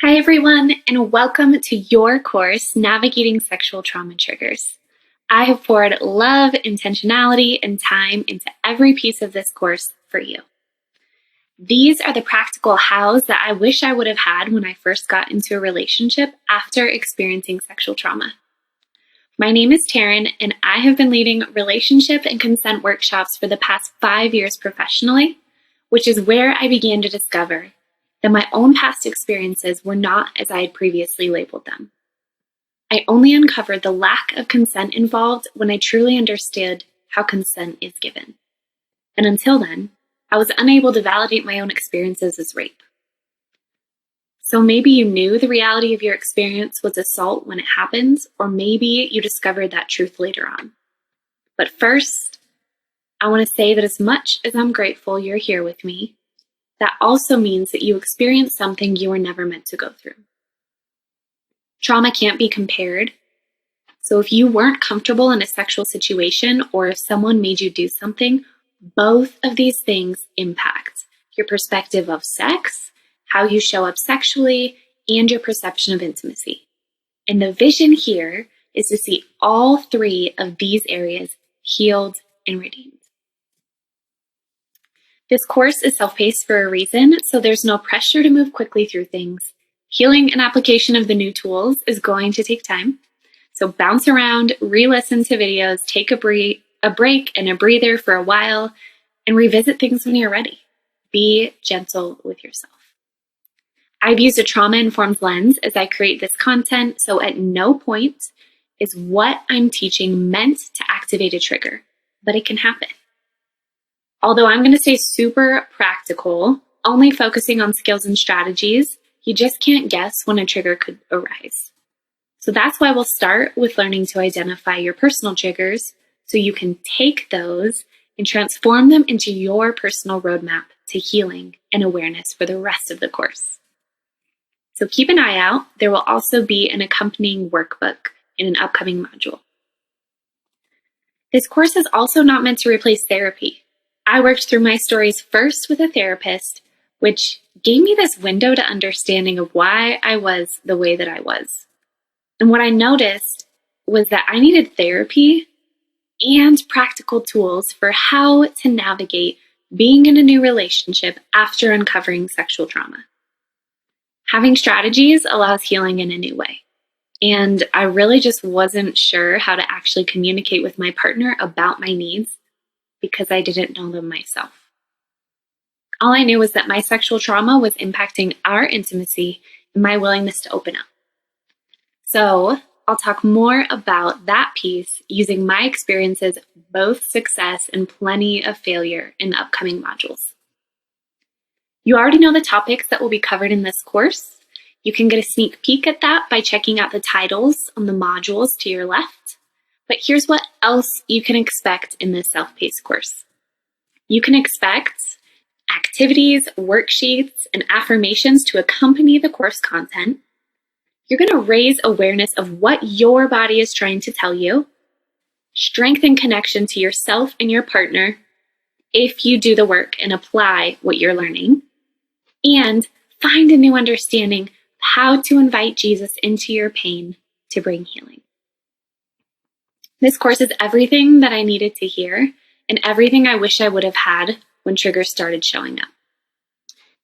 Hi, everyone, and welcome to your course, Navigating Sexual Trauma Triggers. I have poured love, intentionality, and time into every piece of this course for you. These are the practical hows that I wish I would have had when I first got into a relationship after experiencing sexual trauma. My name is Taryn, and I have been leading relationship and consent workshops for the past 5 years professionally, which is where I began to discover that my own past experiences were not as I had previously labeled them. I only uncovered the lack of consent involved when I truly understood how consent is given. And until then, I was unable to validate my own experiences as rape. So maybe you knew the reality of your experience was assault when it happens, or maybe you discovered that truth later on. But first, I want to say that as much as I'm grateful you're here with me, that also means that you experienced something you were never meant to go through. Trauma can't be compared. So if you weren't comfortable in a sexual situation or if someone made you do something, both of these things impact your perspective of sex, how you show up sexually, and your perception of intimacy. And the vision here is to see all three of these areas healed and redeemed. This course is self-paced for a reason, so there's no pressure to move quickly through things. Healing and application of the new tools is going to take time. So bounce around, re-listen to videos, take a break and a breather for a while, and revisit things when you're ready. Be gentle with yourself. I've used a trauma-informed lens as I create this content, so at no point is what I'm teaching meant to activate a trigger, but it can happen. Although I'm going to stay super practical, only focusing on skills and strategies, you just can't guess when a trigger could arise. So that's why we'll start with learning to identify your personal triggers so you can take those and transform them into your personal roadmap to healing and awareness for the rest of the course. So keep an eye out. There will also be an accompanying workbook in an upcoming module. This course is also not meant to replace therapy. I worked through my stories first with a therapist, which gave me this window to understanding of why I was the way that I was. And what I noticed was that I needed therapy and practical tools for how to navigate being in a new relationship after uncovering sexual trauma. Having strategies allows healing in a new way. And I really just wasn't sure how to actually communicate with my partner about my needs because I didn't know them myself. All I knew was that my sexual trauma was impacting our intimacy and my willingness to open up. So I'll talk more about that piece using my experiences, both success and plenty of failure in the upcoming modules. You already know the topics that will be covered in this course. You can get a sneak peek at that by checking out the titles on the modules to your left. But here's what else you can expect in this self-paced course. You can expect activities, worksheets, and affirmations to accompany the course content. You're going to raise awareness of what your body is trying to tell you, strengthen connection to yourself and your partner if you do the work and apply what you're learning, and find a new understanding of how to invite Jesus into your pain to bring healing. This course is everything that I needed to hear and everything I wish I would have had when triggers started showing up.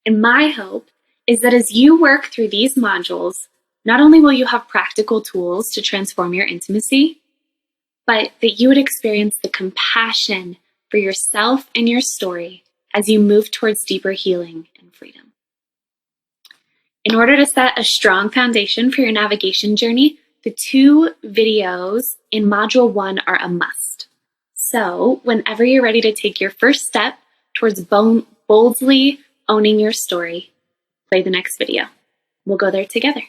And my hope is that as you work through these modules, not only will you have practical tools to transform your intimacy, but that you would experience the compassion for yourself and your story as you move towards deeper healing and freedom. In order to set a strong foundation for your navigation journey, the 2 videos in Module 1 are a must. So whenever you're ready to take your first step towards boldly owning your story, play the next video. We'll go there together.